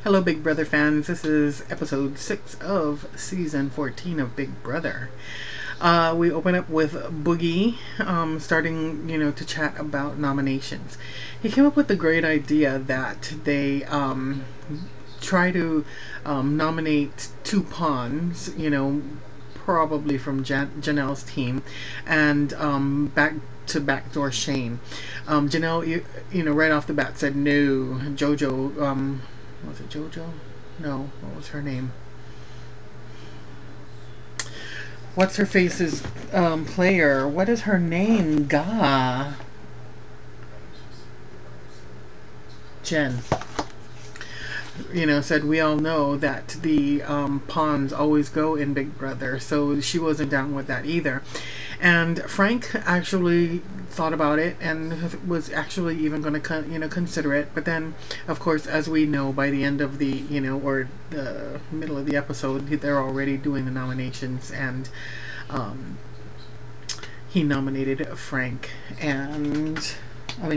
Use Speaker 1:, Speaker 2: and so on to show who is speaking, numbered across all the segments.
Speaker 1: Hello, Big Brother fans. This is episode 6 of season 14 of Big Brother. We open up with Boogie starting, to chat about nominations. He came up with the great idea that they try to nominate two pawns, probably from Janelle's team, and backdoor Shane. Janelle, right off the bat said no. Jojo, was it Jojo? No, what was her name? What's her face's player? What is her name? Jen. Said we all know that the pawns always go in Big Brother, so she wasn't down with that either. And Frank actually thought about it and was actually even going to consider it, but then of course, as we know, by the end of the or the middle of the episode, they're already doing the nominations, and he nominated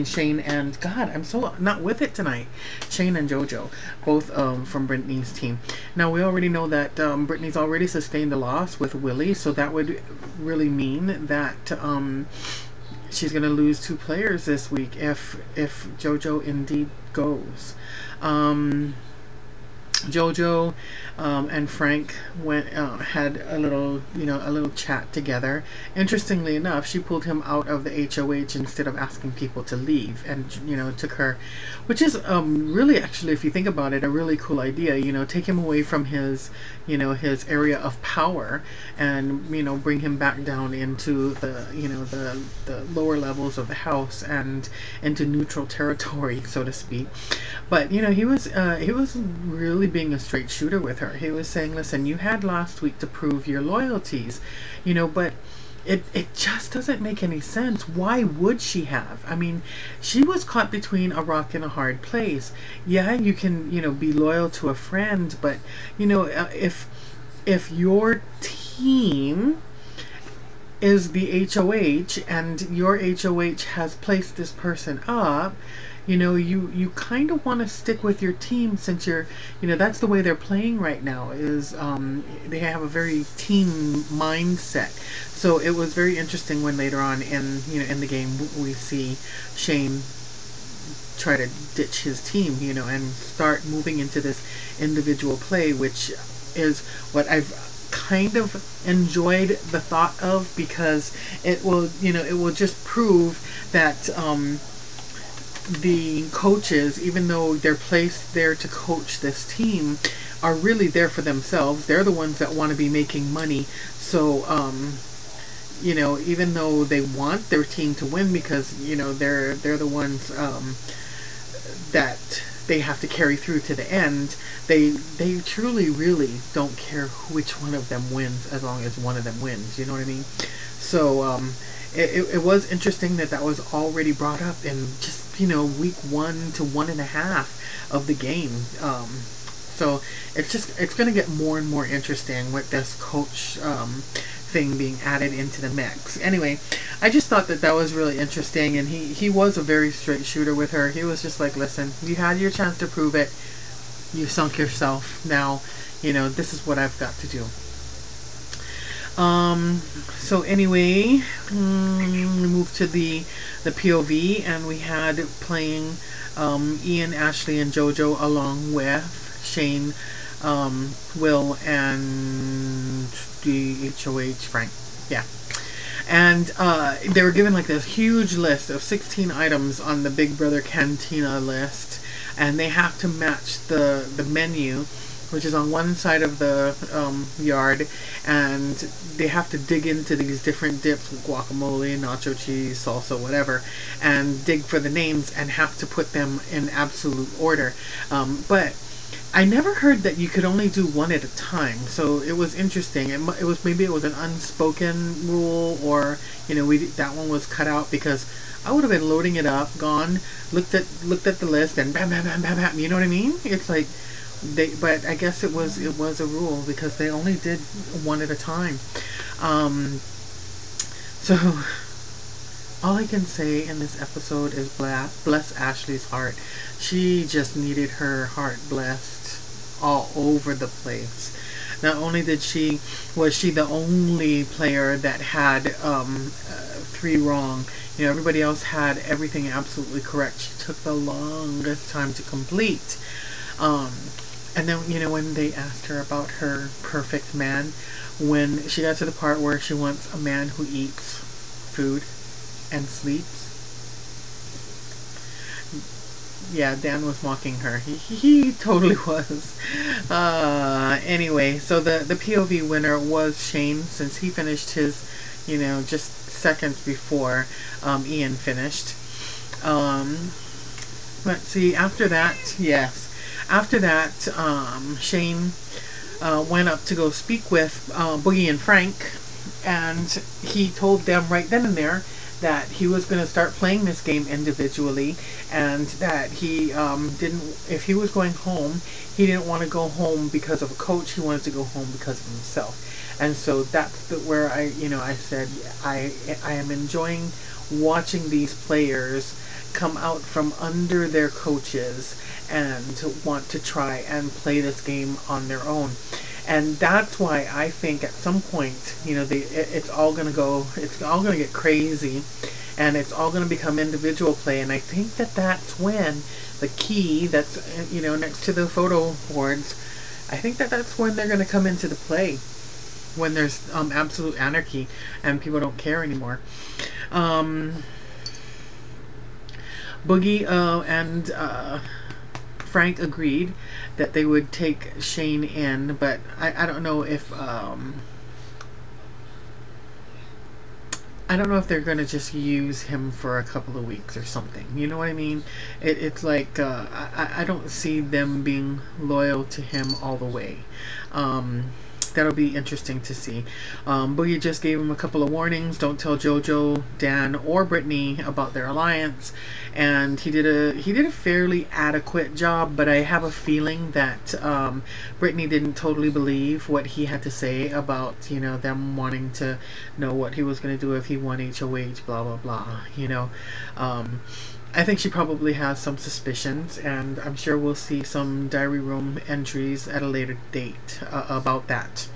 Speaker 1: Shane and God, I'm so not with it tonight. Shane and Jojo, both from Brittany's team. Now we already know that Brittany's already sustained a loss with Willie, so that would really mean that she's going to lose 2 players this week if Jojo indeed goes. Jojo and Frank had a little chat together. Interestingly enough, she pulled him out of the HOH instead of asking people to leave, and took her, which is really, actually, if you think about it, a really cool idea. Take him away from his his area of power, and bring him back down into the lower levels of the house and into neutral territory, so to speak. But he was really being a straight shooter with her. He was saying, listen, you had last week to prove your loyalties, but it just doesn't make any sense. Why would she have? I mean, she was caught between a rock and a hard place. Yeah, you can be loyal to a friend, but if your team is the HOH and your HOH has placed this person up, you kind of want to stick with your team, since you're, that's the way they're playing right now, is they have a very team mindset. So it was very interesting when later on in the game we see Shane try to ditch his team, and start moving into this individual play, which is what I've kind of enjoyed the thought of, because it will just prove that the coaches, even though they're placed there to coach this team, are really there for themselves. They're the ones that want to be making money. So even though they want their team to win, because they're the ones that they have to carry through to the end, they truly really don't care which one of them wins, as long as one of them wins. You know what I mean? So it was interesting that was already brought up in just week 1 to 1.5 of the game. So it's going to get more and more interesting with this coach thing being added into the mix. Anyway, I just thought that was really interesting, and he was a very straight shooter with her. He was just like, listen, you had your chance to prove it. You sunk yourself. Now, this is what I've got to do. So anyway, we moved to the POV, and we had playing Ian, Ashley, and Jojo, along with Shane, Will, and the HOH Frank. Yeah. And they were given like this huge list of 16 items on the Big Brother Cantina list, and they have to match the menu, which is on one side of the yard, and they have to dig into these different dips, guacamole, nacho cheese, salsa, whatever, and dig for the names and have to put them in absolute order. But I never heard that you could only do one at a time, so it was interesting. Maybe it was an unspoken rule, or that one was cut out, because I would have been loading it up, gone, looked at the list, and bam, bam, bam, bam, bam. You know what I mean? It's like but I guess it was a rule, because they only did one at a time. So all I can say in this episode is bless Ashley's heart. She just needed her heart blessed all over the place. Not only was she the only player that had 3 wrong. You know, everybody else had everything absolutely correct. She took the longest time to complete. And then, you know, when they asked her about her perfect man, when she got to the part where she wants a man who eats food and sleeps, yeah, Dan was mocking her. He totally was. Anyway, so the POV winner was Shane, since he finished his, you know, just seconds before Ian finished. Let's see, after that, yes. After that, Shane went up to go speak with Boogie and Frank, and he told them right then and there that he was going to start playing this game individually, and that he if he was going home, he didn't want to go home because of a coach. He wanted to go home because of himself. And so that's where I said I am enjoying watching these players come out from under their coaches and want to try and play this game on their own. And that's why I think at some point, you know, it's all going to get crazy, and it's all going to become individual play. And I think that's when the key that's, you know, next to the photo boards, I think that's when they're going to come into the play, when there's absolute anarchy and people don't care anymore. Boogie and Frank agreed that they would take Shane in, but I don't know if they're gonna just use him for a couple of weeks or something. You know what I mean? It's like I don't see them being loyal to him all the way. That'll be interesting to see. Boogie just gave him a couple of warnings. Don't tell JoJo, Dan, or Brittany about their alliance. And he did a fairly adequate job, but I have a feeling that Brittany didn't totally believe what he had to say about, you know, them wanting to know what he was going to do if he won HOH, blah, blah, blah, you know. I think she probably has some suspicions, and I'm sure we'll see some diary room entries at a later date about that.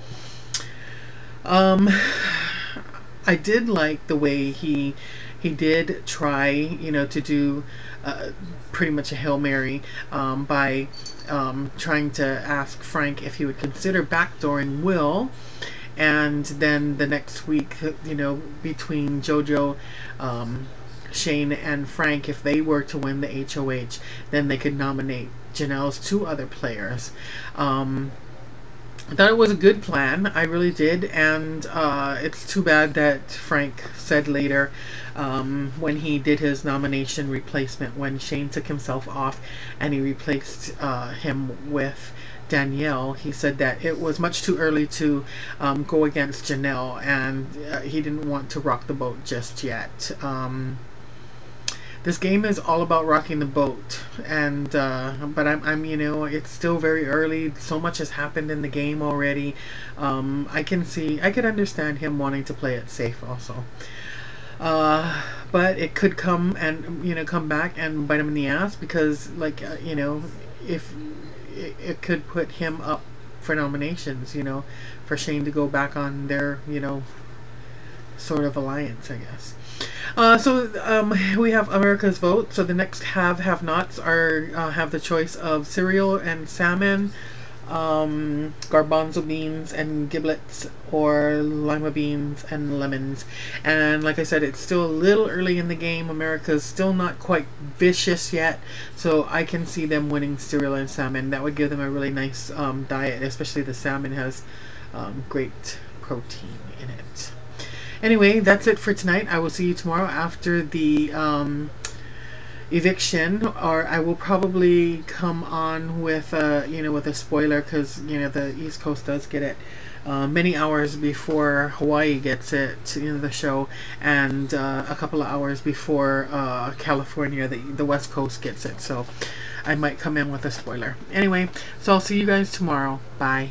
Speaker 1: I did like the way he did try, you know, to do pretty much a Hail Mary by trying to ask Frank if he would consider backdooring Will, and then the next week, you know, between JoJo, Shane and Frank, if they were to win the HOH, then they could nominate Janelle's 2 other players. I thought it was a good plan, I really did, and it's too bad that Frank said later, when he did his nomination replacement, when Shane took himself off and he replaced him with Danielle, he said that it was much too early to go against Janelle, and he didn't want to rock the boat just yet. This game is all about rocking the boat, and but I'm you know, it's still very early. So much has happened in the game already. I could understand him wanting to play it safe also. But it could come back and bite him in the ass, because you know, if it could put him up for nominations, you know, for Shane to go back on their, you know, sort of alliance, I guess. So we have America's vote. So the next have-nots are have the choice of cereal and salmon, garbanzo beans and giblets, or lima beans and lemons. And like I said, it's still a little early in the game. America's still not quite vicious yet, so I can see them winning cereal and salmon. That would give them a really nice diet, especially the salmon has great protein in it. Anyway, that's it for tonight. I will see you tomorrow after the eviction, or I will probably come on with with a spoiler, because you know the East Coast does get it many hours before Hawaii gets it, you know, the show, and a couple of hours before California, the West Coast gets it. So I might come in with a spoiler. Anyway, so I'll see you guys tomorrow. Bye.